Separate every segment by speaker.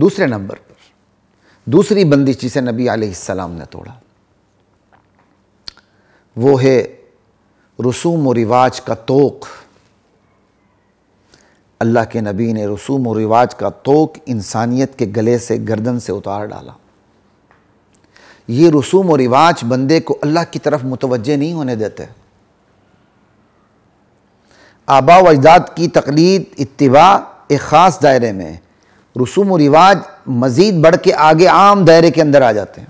Speaker 1: دوسرے نمبر پر دوسری بندش جسے نبی علیہ السلام نے توڑا وہ ہے رسوم و رواج کا طوق۔ اللہ کے نبی نے رسوم و رواج کا طوق انسانیت کے گلے سے، گردن سے اتار ڈالا۔ یہ رسوم و رواج بندے کو اللہ کی طرف متوجہ نہیں ہونے دیتے۔ آباء و اجداد کی تقلید، اتباع ایک خاص دائرے میں، رسوم و رواج مزید بڑھ کے آگے عام دائرے کے اندر آ جاتے ہیں۔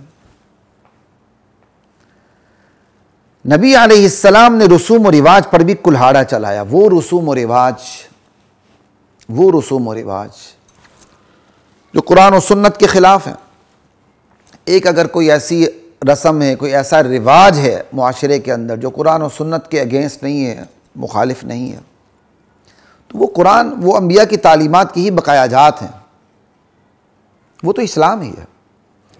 Speaker 1: نبی علیہ السلام نے رسوم و رواج پر بھی کلہاڑا چلایا۔ وہ رسوم و رواج جو قرآن و سنت کے خلاف ہیں۔ ایک اگر کوئی ایسی رسم ہے، کوئی ایسا رواج ہے معاشرے کے اندر جو قرآن و سنت کے اگینسٹ نہیں ہے، مخالف نہیں ہے، تو وہ قرآن، وہ انبیاء کی تعلیمات کی ہی بقایا جات ہیں، وہ تو اسلام ہی ہے۔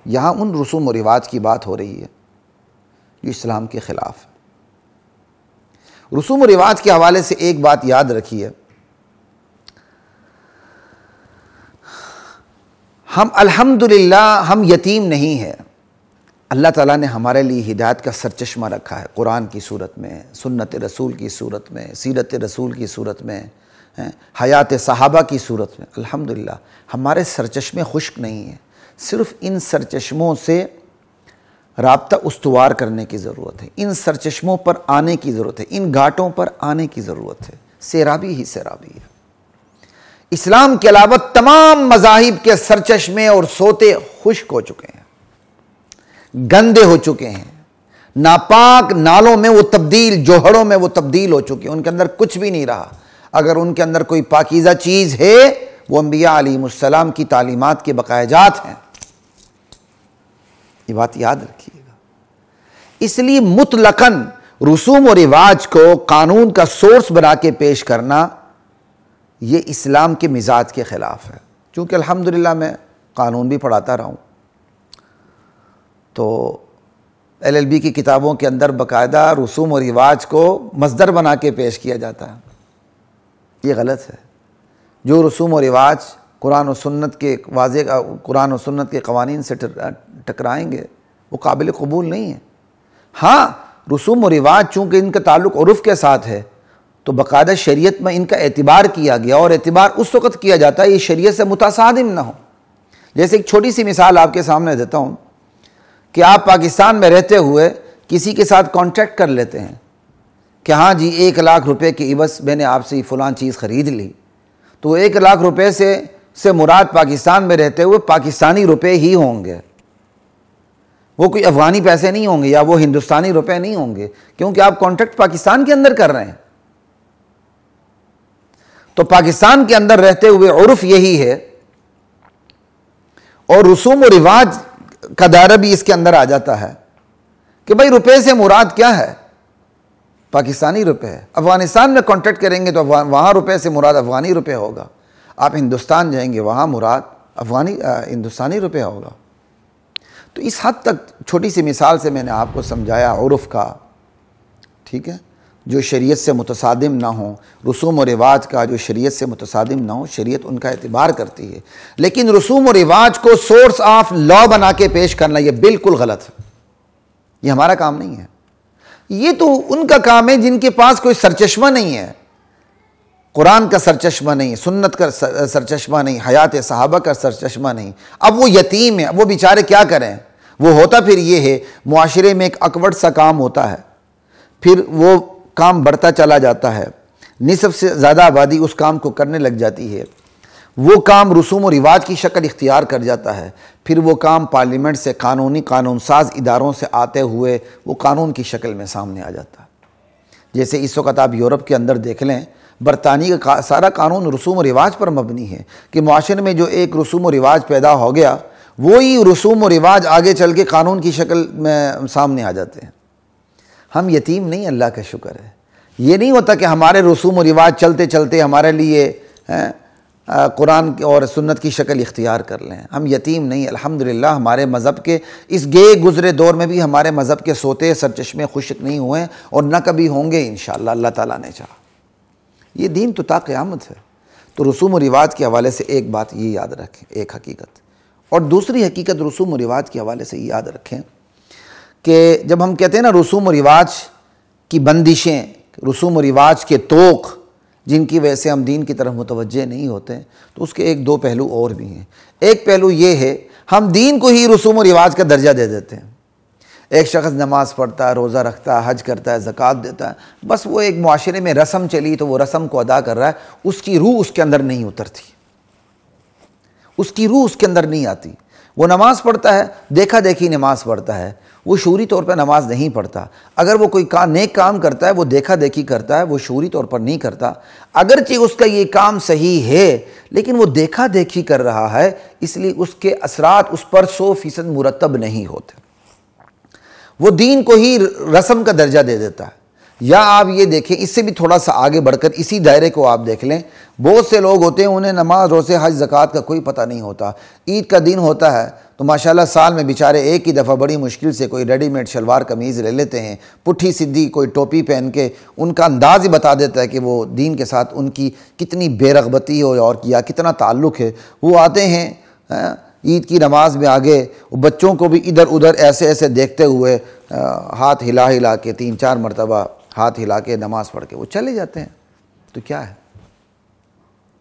Speaker 1: یہاں ان رسوم و رواج کی بات ہو رہی ہے جو اسلام کے خلاف ہے۔ رسوم و رواج کے حوالے سے ایک بات یاد رکھیے، ہم الحمدللہ ہم یتیم نہیں ہیں۔ اللہ تعالیٰ نے ہمارے لیے ہدایت کا سرچشمہ رکھا ہے، قرآن کی صورت میں، سنت رسول کی صورت میں، سیرت رسول کی صورت میں، حیات صحابہ کی صورت میں۔ الحمدللہ ہمارے سرچشمے خشک نہیں ہیں۔ صرف ان سرچشموں سے رابطہ استوار کرنے کی ضرورت ہے، ان سرچشموں پر آنے کی ضرورت ہے، ان گھاٹوں پر آنے کی ضرورت ہے۔ سیرابی ہی سیرابی ہے۔ اسلام کے علاوہ تمام مذاہب کے سرچشمے اور سوتے خشک ہو چکے ہیں، گندے ہو چکے ہیں، ناپاک نالوں میں وہ تبدیل، جوہروں میں وہ تبدیل ہو چکے ہیں، ان کے اندر کچھ بھی نہیں رہا۔ اگر ان کے اندر کوئی پاکیزہ چیز ہے وہ انبیاء علیہ السلام کی تعلیمات کے بقایا جات ہیں۔ یہ بات یاد رکھیے گا۔ اس لیے مطلقاً رسوم و رواج کو قانون کا سورس بنا کے پیش کرنا یہ اسلام کے مزاج کے خلاف ہے۔ چونکہ الحمدللہ میں قانون بھی پڑھاتا رہا ہوں، تو LLB کی کتابوں کے اندر باقاعدہ رسوم و رواج کو مصدر بنا کے پیش کیا جاتا ہے۔ یہ غلط ہے۔ جو رسوم و رواج قرآن و سنت کے قرآن و سنت کے قوانین سے ٹکرائیں گے وہ قابل قبول نہیں ہے۔ ہاں، رسوم و رواج چونکہ ان کا تعلق عرف کے ساتھ ہے تو باقاعدہ شریعت میں ان کا اعتبار کیا گیا، اور اعتبار اس وقت کیا جاتا ہے یہ شریعت سے متصادم نہ ہو۔ جیسے ایک چھوٹی سی مثال آپ کے سامنے دیتا ہوں کہ آپ پاکستان میں رہتے ہوئے کسی کے ساتھ کانٹیکٹ کر لیتے ہیں کہ ہاں جی 1,00,000 روپے کی عوض میں نے آپ سے فلاں چیز خرید لی، تو 1,00,000 روپے سے مراد پاکستان میں رہتے ہوئے پاکستانی روپے ہی ہوں گے، وہ کوئی افغانی پیسے نہیں ہوں گے یا وہ ہندوستانی روپے نہیں ہوں گے، کیونکہ آپ کانٹیکٹ پاکستان کے اندر کر رہے ہیں۔ تو پاکستان کے اندر رہتے ہوئے عرف یہی ہے، اور رسوم و رواج کا دائرہ بھی اس کے اندر آ جاتا ہے کہ بھائی روپے سے مراد کیا ہے؟ پاکستانی روپے ہے۔ افغانستان میں کانٹیکٹ کریں گے تو وہاں روپے سے مراد افغانی روپے ہوگا، آپ ہندوستان جائیں گے وہاں مراد ہندوستانی روپے ہوگا۔ تو اس حد تک چھوٹی سی مثال سے میں نے آپ کو سمجھایا عرف کا، ٹھیک ہے، جو شریعت سے متصادم نہ ہوں، رسوم و رواج کا جو شریعت سے متصادم نہ ہو، شریعت ان کا اعتبار کرتی ہے، لیکن رسوم و رواج کو سورس آف لا بنا کے پیش کرنا یہ بالکل غلط ہے۔ یہ ہمارا کام نہیں ہے، یہ تو ان کا کام ہے جن کے پاس کوئی سرچشمہ نہیں ہے، قرآن کا سرچشمہ نہیں، سنت کا سرچشمہ نہیں، حیات صحابہ کا سرچشمہ نہیں۔ اب وہ یتیم ہیں، اب وہ بیچارے کیا کریں؟ وہ ہوتا پھر یہ ہے، معاشرے میں ایک اکوٹ سا کام ہوتا ہے، پھر وہ کام بڑھتا چلا جاتا ہے، نصف سے زیادہ آبادی اس کام کو کرنے لگ جاتی ہے، وہ کام رسوم و رواج کی شکل اختیار کر جاتا ہے، پھر وہ کام پارلیمنٹ سے قانون ساز اداروں سے آتے ہوئے وہ قانون کی شکل میں سامنے آ جاتا ہے۔ جیسے اس وقت آپ یورپ کے اندر دیکھ لیں، برطانیہ کا سارا قانون رسوم و رواج پر مبنی ہے کہ معاشرے میں جو ایک رسوم و رواج پیدا ہو گیا وہی رسوم و رواج آگے چل کے قانون کی شکل میں سامنے آ جاتے ہیں۔ ہم یتیم نہیں، اللہ کا شکر ہے۔ یہ نہیں ہوتا کہ ہمارے رسوم و رواج چلتے چلتے ہمارے لیے قرآن اور سنت کی شکل اختیار کر لیں۔ ہم یتیم نہیں، الحمدللہ ہمارے مذہب کے اس گئے گزرے دور میں بھی ہمارے مذہب کے سوتے سرچشمے خشک نہیں ہوئے اور نہ کبھی ہوں گے انشاءاللہ، اللہ تعالیٰ نے چاہا۔ یہ دین تو تا قیامت ہے۔ تو رسوم و رواج کے حوالے سے ایک بات یہ یاد رکھیں، ایک حقیقت، اور دوسری حقیقت رسوم و رواج کے حوالے سے یہ یاد رکھیں کہ جب ہم کہتے ہیں نا رسوم و رواج کی بندشیں، رسوم و رواج کے طوق جن کی وجہ سے ہم دین کی طرف متوجہ نہیں ہوتے، تو اس کے ایک دو پہلو اور بھی ہیں۔ ایک پہلو یہ ہے ہم دین کو ہی رسوم و رواج کا درجہ دے دیتے ہیں۔ ایک شخص نماز پڑھتا ہے، روزہ رکھتا ہے، حج کرتا ہے، زکوٰۃ دیتا ہے، بس وہ ایک معاشرے میں رسم چلی تو وہ رسم کو ادا کر رہا ہے، اس کی روح اس کے اندر نہیں اترتی، اس کی روح اس کے اندر نہیں آتی۔ وہ نماز پڑھتا ہے، دیکھا دیکھی نماز پڑھتا ہے، وہ شعوری طور پر نماز نہیں پڑھتا۔ اگر وہ کوئی نیک کام کرتا ہے وہ دیکھا دیکھی کرتا ہے، وہ شعوری طور پر نہیں کرتا، اگرچہ اس کا یہ کام صحیح ہے لیکن وہ دیکھا دیکھی کر رہا ہے، اس لیے اس کے اثرات اس پر 100% مرتب نہیں ہوتے۔ وہ دین کو ہی رسم کا درجہ دے دیتا ہے۔ یا آپ یہ دیکھیں، اس سے بھی تھوڑا سا آگے بڑھ کر اسی دائرے کو آپ دیکھ لیں، بہت سے لوگ ہوتے ہیں انہیں نماز، روزے، حج، زکوٰۃ کا کوئی پتہ نہیں ہوتا۔ عید کا دن ہوتا ہے تو ماشاءاللہ سال میں بیچارے ایک ہی دفعہ بڑی مشکل سے کوئی ریڈی میڈ شلوار قمیض لے لیتے ہیں، پٹھی سدھی کوئی ٹوپی پہن کے، ان کا انداز ہی بتا دیتا ہے کہ وہ دین کے ساتھ ان کی کتنی بے رغبتی ہو اور یا کتنا تعلق ہے۔ وہ آتے ہیں عید کی نماز میں آگے، بچوں کو بھی ادھر ادھر ایسے ایسے دیکھتے ہوئے ہاتھ ہلا ہلا کے 3-4 مرتبہ ہاتھ ہلا کے نماز پڑھ کے وہ چلے جاتے ہیں۔ تو کیا ہے؟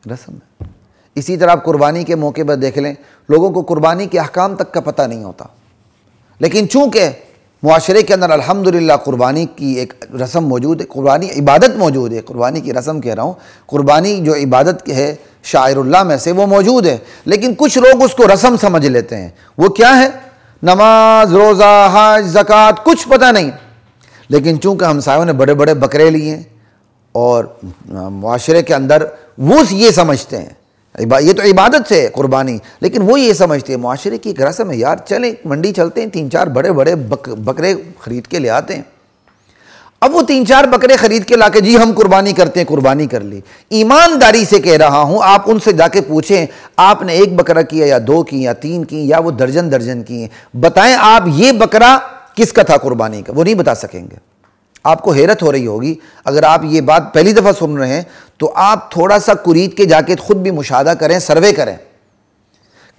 Speaker 1: رسم ہے۔ اسی طرح آپ قربانی کے موقع پر دیکھ لیں، لوگوں کو قربانی کے احکام تک کا پتہ نہیں ہوتا، لیکن چونکہ معاشرے کے اندر الحمدللہ قربانی کی ایک رسم موجود ہے، قربانی عبادت موجود ہے، قربانی کی رسم کہہ رہا ہوں، قربانی جو عبادت ہے شاعر اللہ میں سے وہ موجود ہے، لیکن کچھ لوگ اس کو رسم سمجھ لیتے ہیں۔ وہ کیا ہے؟ نماز، روزہ، حج، زکوٰۃ کچھ پتہ نہیں، لیکن چونکہ ہمسایوں نے بڑے بڑے بکرے لیے ہیں اور معاشرے کے اندر وہ یہ سمجھتے ہیں یہ تو عبادت ہے قربانی، لیکن وہ یہ سمجھتے ہیں معاشرے کی ایک رسم ہے، یار چلیں منڈی چلتے ہیں، 3-4 بڑے بڑے بکرے خرید کے لے آتے ہیں۔ اب وہ 3-4 بکرے خرید کے لا کے جی ہم قربانی کرتے ہیں، قربانی کر لی۔ ایمانداری سے کہہ رہا ہوں، آپ ان سے جا کے پوچھیں آپ نے 1 بکرا کیا یا 2 کی یا 3 کی یا وہ درجن کی ہیں، بتائیں آپ یہ بکرا کس کا تھا قربانی کا؟ وہ نہیں بتا سکیں گے۔ آپ کو حیرت ہو رہی ہوگی اگر آپ یہ بات پہلی دفعہ سن رہے ہیں تو آپ تھوڑا سا قرید کے جا کے خود بھی مشاہدہ کریں، سروے کریں۔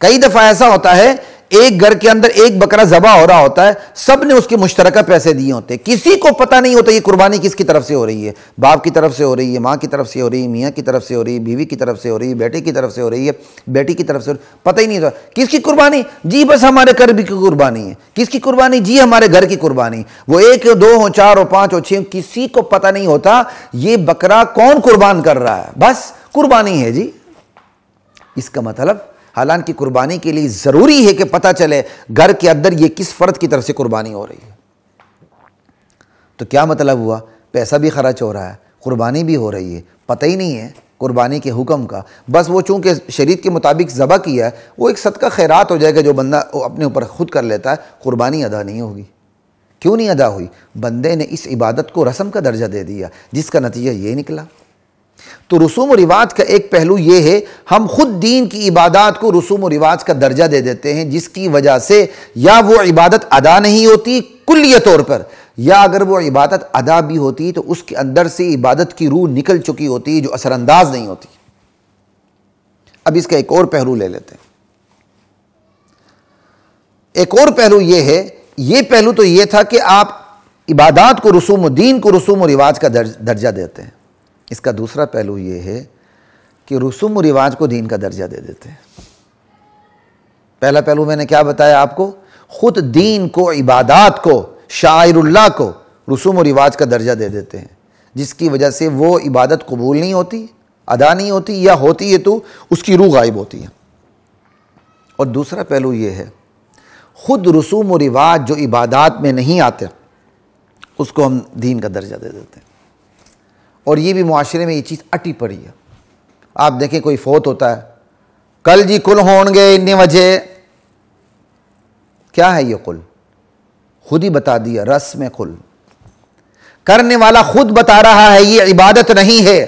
Speaker 1: کئی دفعہ ایسا ہوتا ہے ایک گھر کے اندر ایک بکرا ذبح ہو رہا ہوتا ہے، سب نے اس کے مشترکہ پیسے دیے ہوتے ہیں، کسی کو پتہ نہیں ہوتا یہ قربانی کس کی طرف سے ہو رہی ہے، باپ کی طرف سے ہو رہی ہے، ماں کی طرف سے ہو رہی ہے، میاں کی طرف سے ہو رہی ہے، بیوی کی طرف سے ہو رہی ہے، بیٹے کی طرف سے ہو رہی ہے، بیٹی کی طرف سے ہو رہی ہے، پتہ ہی نہیں ہوتا کس کی قربانی، جی بس ہمارے گھر کی قربانی ہے، کس کی قربانی، جی ہمارے گھر کی قربانی، وہ 1 ہو 2 ہو 4 ہو 5 ہو 6، کسی کو پتہ نہیں ہوتا یہ بکرا کون قربان کر رہا ہے، بس قربانی ہے جی۔ اس کا مطلب حالانکہ قربانی کے لیے ضروری ہے کہ پتہ چلے گھر کے اندر یہ کس فرد کی طرف سے قربانی ہو رہی ہے۔ تو کیا مطلب ہوا؟ پیسہ بھی خرچ ہو رہا ہے، قربانی بھی ہو رہی ہے، پتہ ہی نہیں ہے قربانی کے حکم کا، بس وہ چونکہ شریعت کے مطابق ذبح کیا ہے، وہ ایک صدقہ خیرات ہو جائے گا جو بندہ اپنے اوپر خود کر لیتا ہے، قربانی ادا نہیں ہوگی۔ کیوں نہیں ادا ہوئی؟ بندے نے اس عبادت کو رسم کا درجہ دے دیا، جس کا نتیجہ یہ نکلا۔ تو رسوم و رواج کا ایک پہلو یہ ہے ہم خود دین کی عبادات کو رسوم و رواج کا درجہ دے دیتے ہیں، جس کی وجہ سے یا وہ عبادت ادا نہیں ہوتی کلیہ طور پر، یا اگر وہ عبادت ادا بھی ہوتی تو اس کے اندر سے عبادت کی روح نکل چکی ہوتی ہے جو اثر انداز نہیں ہوتی۔ اب اس کا ایک اور پہلو لے لیتے ہیں۔ ایک اور پہلو یہ ہے، یہ پہلو تو یہ تھا کہ آپ عبادات کو رسوم و دین کو رسوم و رواج کا درجہ دیتے ہیں، اس کا دوسرا پہلو یہ ہے کہ رسوم و رواج کو دین کا درجہ دے دیتے ہیں۔ پہلا پہلو میں نے کیا بتایا آپ کو؟ خود دین کو، عبادات کو، شاعر اللہ کو رسوم و رواج کا درجہ دے دیتے ہیں، جس کی وجہ سے وہ عبادت قبول نہیں ہوتی، ادا نہیں ہوتی، یا ہوتی ہے تو اس کی روح غائب ہوتی ہے۔ اور دوسرا پہلو یہ ہے خود رسوم و رواج جو عبادات میں نہیں آتے اس کو ہم دین کا درجہ دے دیتے ہیں، اور یہ بھی معاشرے میں یہ چیز اٹی پڑی ہے۔ آپ دیکھیں کوئی فوت ہوتا ہے، کل جی کل ہون گے اتنے وجہ، کیا ہے یہ کل؟ خود ہی بتا دیا، رسم کل، کرنے والا خود بتا رہا ہے یہ عبادت نہیں ہے،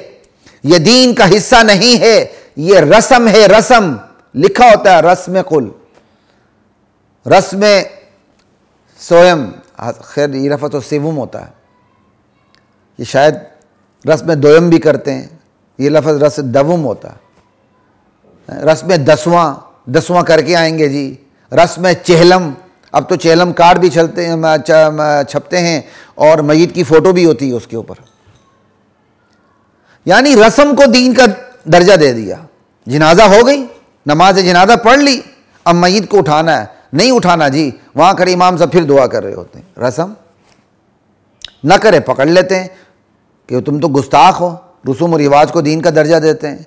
Speaker 1: یہ دین کا حصہ نہیں ہے، یہ رسم ہے، رسم لکھا ہوتا ہے رسم کل، رسم سویم، خیر یہ رفع و سوم ہوتا ہے، یہ شاید رسم دویم بھی کرتے ہیں، یہ لفظ رسم دوم ہوتا ہے، رسم دسواں کر کے آئیں گے جی، رسم چہلم، اب تو چہلم کارڈ بھی چھپتے ہیں اور میت کی فوٹو بھی ہوتی ہے اس کے اوپر. یعنی رسم کو دین کا درجہ دے دیا. جنازہ ہو گئی، نماز جنازہ پڑھ لی، اب میت کو اٹھانا ہے، نہیں اٹھانا جی، وہاں کھڑے امام صاحب پھر دعا کر رہے ہوتے ہیں. رسم نہ کرے پکڑ لیتے ہیں کہ تم تو گستاخ ہو، رسوم و رواج کو دین کا درجہ دیتے ہیں.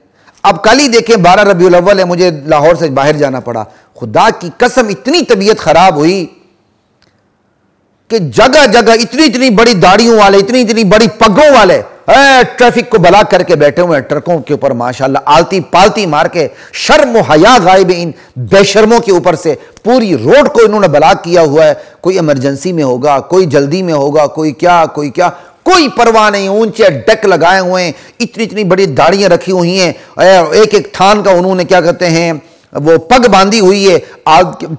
Speaker 1: اب کل ہی دیکھیں 12 ربیع الاول ہے، مجھے لاہور سے باہر جانا پڑا، خدا کی قسم اتنی طبیعت خراب ہوئی کہ جگہ جگہ اتنی بڑی داڑھیوں والے، اتنی بڑی پگوں والے ٹریفک کو بلاک کر کے بیٹھے ہوئے ہیں ٹرکوں کے اوپر، ماشاءاللہ آلتی پالتی مار کے، شرم و حیا غائب ان بے شرموں کے اوپر سے پوری روڈ کو انہوں نے بلاک کیا ہوا ہے. کوئی ایمرجنسی میں ہوگا، کوئی جلدی میں ہوگا، کوئی کیا کوئی پرواہ نہیں. اونچے ڈیک لگائے ہوئے ہیں، اتنی بڑی داڑیاں رکھی ہوئی ہیں، ایک تھان کا انہوں نے کیا کہتے ہیں وہ پگ باندھی ہوئی ہے،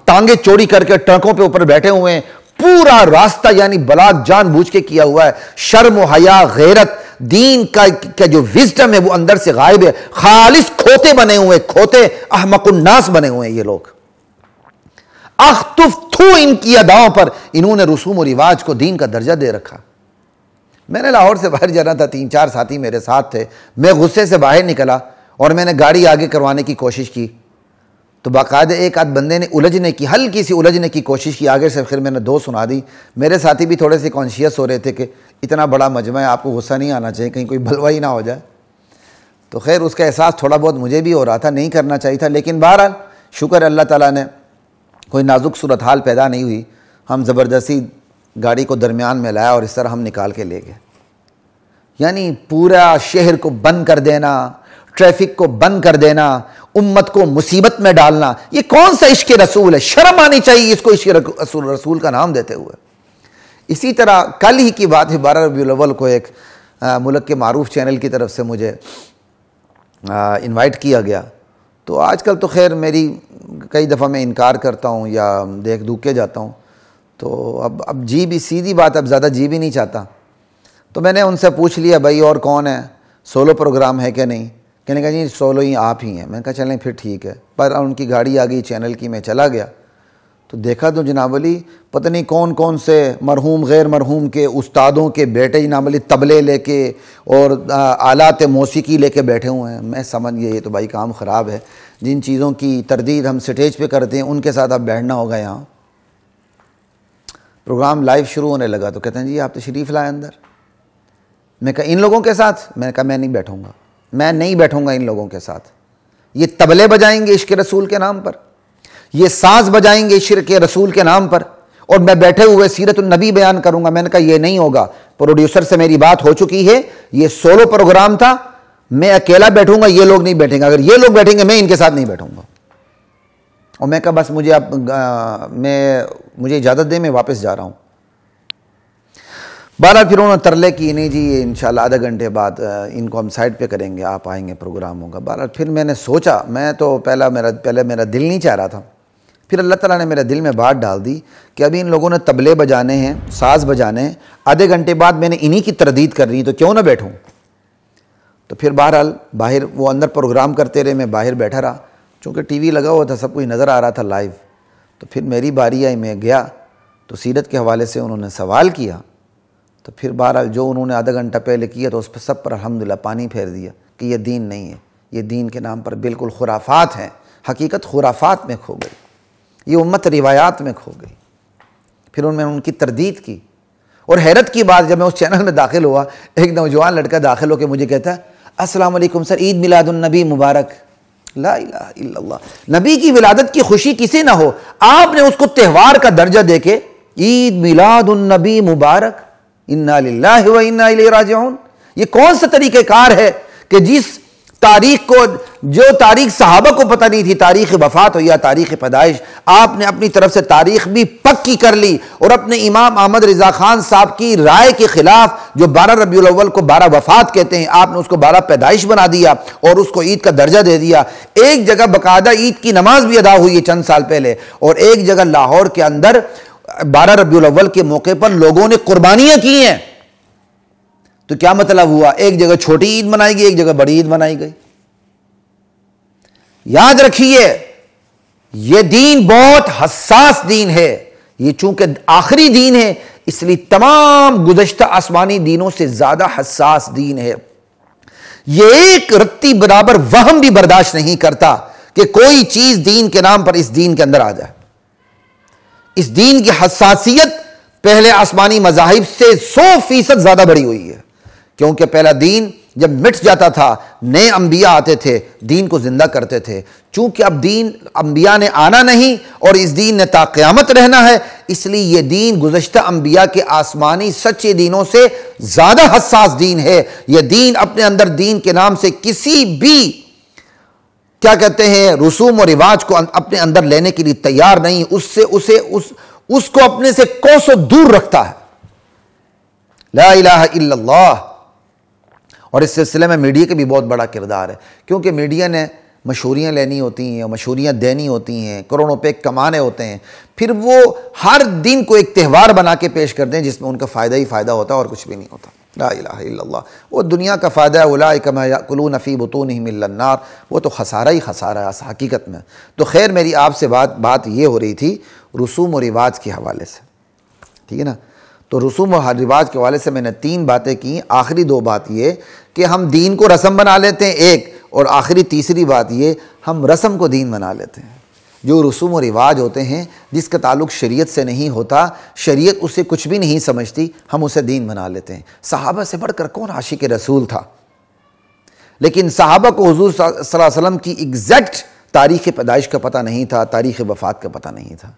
Speaker 1: ٹانگیں چوڑی کر کے ٹرکوں پہ اوپر بیٹھے ہوئے ہیں. پورا راستہ یعنی بلاک جان بوجھ کے کیا ہوا ہے. شرم و حیا، غیرت، دین کا جو وزڈم ہے وہ اندر سے غائب ہے. خالص کھوتے بنے ہوئے، کھوتے احمق الناس بنے ہوئے ہیں یہ لوگ. اختف تھو ان کی اداؤں پر، انہوں نے رسوم و رواج کو دین کا درجہ دے رکھا. میں نے لاہور سے باہر جانا تھا، 3-4 ساتھی میرے ساتھ تھے. میں غصے سے باہر نکلا اور میں نے گاڑی آگے کروانے کی کوشش کی تو باقاعدہ ایک آدھ بندے نے ہلکی سی الجھنے کی کوشش کی آگے سے. پھر میں نے 2 سنا دی. میرے ساتھی بھی تھوڑے سے کانشیس ہو رہے تھے کہ اتنا بڑا مجمع ہے، آپ کو غصہ نہیں آنا چاہیے، کہیں کوئی بلوائی نہ ہو جائے. تو خیر اس کا احساس تھوڑا بہت مجھے بھی ہو رہا تھا، نہیں کرنا چاہیے تھا. لیکن بہرحال شکر اللہ تعالیٰ نے کوئی نازک صورتحال پیدا نہیں ہوئی. ہم زبردستی گاڑی کو درمیان میں لایا اور اس طرح ہم نکال کے لے گئے. یعنی پورا شہر کو بند کر دینا، ٹریفک کو بند کر دینا، امت کو مصیبت میں ڈالنا، یہ کون سا عشق رسول ہے؟ شرم آنی چاہیے اس کو عشق رسول کا نام دیتے ہوئے. اسی طرح کل ہی کی بات ہے، 12 ربیع الاول کو ایک ملک کے معروف چینل کی طرف سے مجھے انوائٹ کیا گیا. تو آج کل تو خیر میری کئی دفعہ میں انکار کرتا ہوں یا دیکھ دھوک کے جاتا ہوں، تو اب جی بھی سیدھی بات، اب زیادہ جی بھی نہیں چاہتا. تو میں نے ان سے پوچھ لیا بھائی اور کون ہے، سولو پروگرام ہے کہ نہیں؟ کہنے کا جی سولو ہی آپ ہی ہیں. میں نے کہا چلیں پھر ٹھیک ہے. پر ان کی گاڑی آ گئی چینل کی، میں چلا گیا تو دیکھا تو جناب علی پتہ نہیں کون سے مرحوم غیر مرحوم کے استادوں کے بیٹے جناب علی طبلے لے کے اور آلات موسیقی لے کے بیٹھے ہوئے ہیں. میں سمجھ گیا یہ تو بھائی کام خراب ہے. جن چیزوں کی تردید ہم سٹیج پہ کرتے ہیں ان کے ساتھ اب بیٹھنا ہوگا. یہاں پروگرام لائیو شروع ہونے لگا تو کہتے ہیں جی آپ تشریف لائیں اندر. میں کہا ان لوگوں کے ساتھ؟ میں نے کہا میں نہیں بیٹھوں گا ان لوگوں کے ساتھ. یہ طبلے بجائیں گے عشق رسول کے نام پر، یہ ساز بجائیں گے عشق رسول کے نام پر، اور میں بیٹھے ہوئے سیرت النبی بیان کروں گا. میں نے کہا یہ نہیں ہوگا. پروڈیوسر سے میری بات ہو چکی ہے، یہ سولو پروگرام تھا، میں اکیلا بیٹھوں گا، یہ لوگ نہیں بیٹھیں گے. اگر یہ لوگ بیٹھیں گے میں ان کے ساتھ نہیں بیٹھوں گا. اور میں کہا بس مجھے اجازت دیں، میں واپس جا رہا ہوں. بہرحال پھر انہوں نے ترلے کی نہیں جی انشاءاللہ آدھا گھنٹے بعد ان کو ہم سائڈ پہ کریں گے، آپ آئیں گے، پروگرام ہوگا. بہرحال پھر میں نے سوچا، میں تو پہلے میرا دل نہیں چاہ رہا تھا، پھر اللہ تعالیٰ نے میرے دل میں بات ڈال دی کہ ابھی ان لوگوں نے طبلے بجانے ہیں، ساز بجانے ہیں، آدھے گھنٹے بعد میں نے انہی کی تردید کرنی تو کیوں نہ بیٹھوں. تو پھر بہرحال باہر وہ اندر پروگرام کرتے رہے، میں باہر بیٹھا رہا. چونکہ ٹی وی لگا ہوا تھا، سب کچھ نظر آ رہا تھا لائیو. تو پھر میری باری آئی، میں گیا تو سیرت کے حوالے سے انہوں نے سوال کیا. تو پھر بہرحال جو انہوں نے آدھا گھنٹہ پہلے کیا تو اس پر سب پر الحمدللہ پانی پھیر دیا کہ یہ دین نہیں ہے، یہ دین کے نام پر بالکل خرافات ہیں. حقیقت خرافات میں کھو گئی، یہ امت روایات میں کھو گئی. پھر انہوں نے ان کی تردید کی. اور حیرت کی بات، جب میں اس چینل میں داخل ہوا، ایک نوجوان لڑکا داخل ہو کے مجھے کہتا ہے السلام علیکم سر، عید میلاد النبی مبارک. لا الہ الا اللہ، نبی کی ولادت کی خوشی کسی نہ ہو، آپ نے اس کو تہوار کا درجہ دے کے عید میلاد النبی مبارک، انا للہ و انا الیہ راجعون. یہ کون سا طریقہ کار ہے کہ جس تاریخ کو، جو تاریخ صحابہ کو پتہ نہیں تھی، تاریخ وفات ہو یا تاریخ پیدائش، آپ نے اپنی طرف سے تاریخ بھی پکی کر لی اور اپنے امام احمد رضا خان صاحب کی رائے کے خلاف جو 12 ربیع الاول کو 12 وفات کہتے ہیں، آپ نے اس کو 12 پیدائش بنا دیا اور اس کو عید کا درجہ دے دیا. ایک جگہ باقاعدہ عید کی نماز بھی ادا ہوئی ہے چند سال پہلے، اور ایک جگہ لاہور کے اندر 12 ربیع الاول کے موقع پر لوگوں نے قربانیاں کی ہیں. تو کیا مطلب ہوا؟ ایک جگہ چھوٹی عید منائی گئی، ایک جگہ بڑی عید منائی گئی. یاد رکھیے یہ دین بہت حساس دین ہے، یہ چونکہ آخری دین ہے اس لیے تمام گزشتہ آسمانی دینوں سے زیادہ حساس دین ہے۔ یہ ایک رتی برابر وہم بھی برداشت نہیں کرتا کہ کوئی چیز دین کے نام پر اس دین کے اندر آ جائے۔ اس دین کی حساسیت پہلے آسمانی مذاہب سے 100% زیادہ بڑی ہوئی ہے، کیونکہ پہلا دین جب مٹ جاتا تھا نئے انبیاء آتے تھے، دین کو زندہ کرتے تھے۔ چونکہ اب دین انبیاء نے آنا نہیں اور اس دین نے تا قیامت رہنا ہے، اس لیے یہ دین گزشتہ انبیاء کے آسمانی سچے دینوں سے زیادہ حساس دین ہے۔ یہ دین اپنے اندر دین کے نام سے کسی بھی کیا کہتے ہیں رسوم و رواج کو اپنے اندر لینے کے لیے تیار نہیں، اس کو اپنے سے کوسوں دور رکھتا ہے۔ لا الہ الا اللہ۔ اور اس سلسلے میں میڈیا کا بھی بہت بڑا کردار ہے، کیونکہ میڈیا نے مشہوریاں لینی ہوتی ہیں، مشہوریاں دینی ہوتی ہیں، کروڑوں پہ کمانے ہوتے ہیں، پھر وہ ہر دن کو ایک تہوار بنا کے پیش کرتے ہیں جس میں ان کا فائدہ ہی فائدہ ہوتا ہے اور کچھ بھی نہیں ہوتا۔ لا الہ الا اللہ۔ وہ دنیا کا فائدہ ہے، اولئک ما یاکلون فی بطونہم الا النار، وہ تو خسارہ ہی خسارہ ہے حقیقت میں۔ تو خیر میری آپ سے بات یہ ہو رہی تھی رسوم و رواج کے حوالے سے، ٹھیک ہے نا؟ تو رسوم و رواج کے حوالے سے میں نے 3 باتیں کی۔ آخری 2 بات یہ کہ ہم دین کو رسم بنا لیتے ہیں ایک، اور آخری تیسری بات یہ ہم رسم کو دین بنا لیتے ہیں۔ جو رسوم و رواج ہوتے ہیں جس کا تعلق شریعت سے نہیں ہوتا، شریعت اسے کچھ بھی نہیں سمجھتی، ہم اسے دین بنا لیتے ہیں۔ صحابہ سے بڑھ کر کون عاشق رسول تھا؟ لیکن صحابہ کو حضور صلی اللہ علیہ وسلم کی ایگزیکٹ تاریخ پیدائش کا پتہ نہیں تھا، تاریخ وفات کا پتہ نہیں تھا،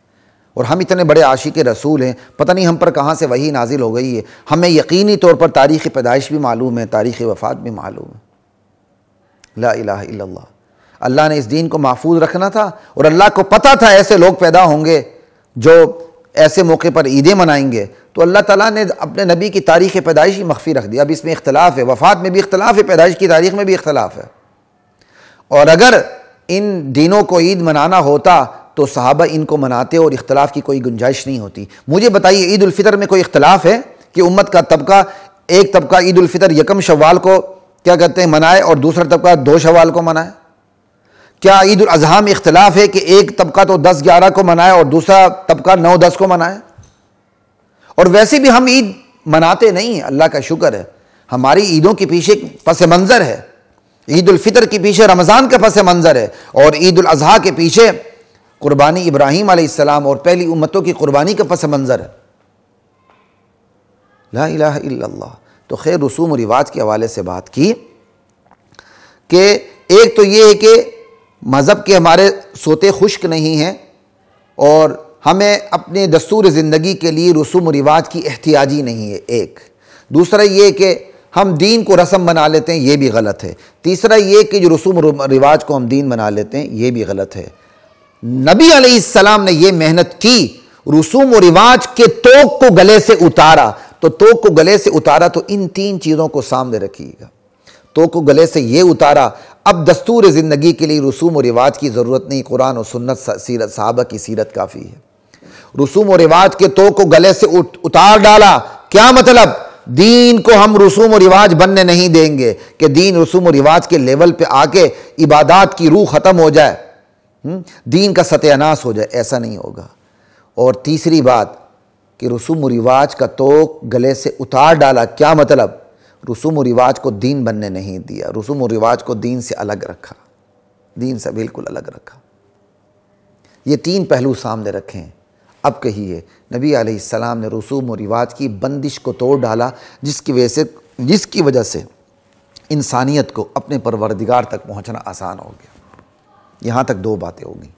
Speaker 1: اور ہم اتنے بڑے عاشق رسول ہیں، پتہ نہیں ہم پر کہاں سے وحی نازل ہو گئی ہے۔ ہمیں یقینی طور پر تاریخ پیدائش بھی معلوم ہے، تاریخ وفات بھی معلوم ہے۔ لا الہ الا اللہ۔ اللہ نے اس دین کو محفوظ رکھنا تھا، اور اللہ کو پتہ تھا ایسے لوگ پیدا ہوں گے جو ایسے موقع پر عیدیں منائیں گے، تو اللہ تعالیٰ نے اپنے نبی کی تاریخ پیدائش ہی مخفی رکھ دیا۔ اب اس میں اختلاف ہے، وفات میں بھی اختلاف ہے، پیدائش کی تاریخ میں بھی اختلاف ہے۔ اور اگر ان دینوں کو عید منانا ہوتا تو صحابہ ان کو مناتے اور اختلاف کی کوئی گنجائش نہیں ہوتی۔ مجھے بتائیے عید الفطر میں کوئی اختلاف ہے کہ امت کا طبقہ، ایک طبقہ عید الفطر 1 شوال کو کیا کہتے ہیں منائے اور دوسرا طبقہ 2 شوال کو منائے؟ کیا عید الاضحیٰ میں اختلاف ہے کہ ایک طبقہ تو 10-11 کو منائے اور دوسرا طبقہ 9-10 کو منائے؟ اور ویسے بھی ہم عید مناتے نہیں ہیں، اللہ کا شکر ہے، ہماری عیدوں کے پیچھے پس منظر ہے۔ عید الفطر کے پیچھے رمضان کا پس منظر ہے، اور عید الاضحیٰ کے پیچھے قربانی ابراہیم علیہ السلام اور پہلی امتوں کی قربانی کا پس منظر ہے۔ لا الہ الا اللہ۔ تو خیر رسوم و رواج کے حوالے سے بات کی کہ ایک تو یہ ہے کہ مذہب کے ہمارے سوتے خشک نہیں ہیں، اور ہمیں اپنے دستور زندگی کے لیے رسوم و رواج کی احتیاجی نہیں ہے ایک۔ دوسرا یہ کہ ہم دین کو رسم بنا لیتے ہیں، یہ بھی غلط ہے۔ تیسرا یہ کہ جو رسوم و رواج کو ہم دین بنا لیتے ہیں، یہ بھی غلط ہے۔ نبی علیہ السلام نے یہ محنت کی، رسوم و رواج کے توق کو گلے سے اتارا۔ تو توق کو گلے سے اتارا تو ان 3 چیزوں کو سامنے رکھیے گا۔ توق کو گلے سے یہ اتارا، اب دستور زندگی کے لیے رسوم و رواج کی ضرورت نہیں، قرآن و سنت سیرت صحابہ کی سیرت کافی ہے۔ رسوم و رواج کے توق کو گلے سے اتار ڈالا، کیا مطلب؟ دین کو ہم رسوم و رواج بننے نہیں دیں گے کہ دین رسوم و رواج کے لیول پہ آ کے عبادات کی روح ختم ہو جائے، دین کا ستیہ ناش ہو جائے، ایسا نہیں ہوگا۔ اور تیسری بات کہ رسوم و رواج کا توق گلے سے اتار ڈالا، کیا مطلب؟ رسوم و رواج کو دین بننے نہیں دیا، رسوم و رواج کو دین سے الگ رکھا، دین سے بالکل الگ رکھا۔ یہ 3 پہلو سامنے رکھیں۔ اب کہیے نبی علیہ السلام نے رسوم و رواج کی بندش کو توڑ ڈالا، جس کی وجہ سے انسانیت کو اپنے پروردگار تک پہنچنا آسان ہو گیا۔ یہاں تک 2 باتیں ہو گئیں۔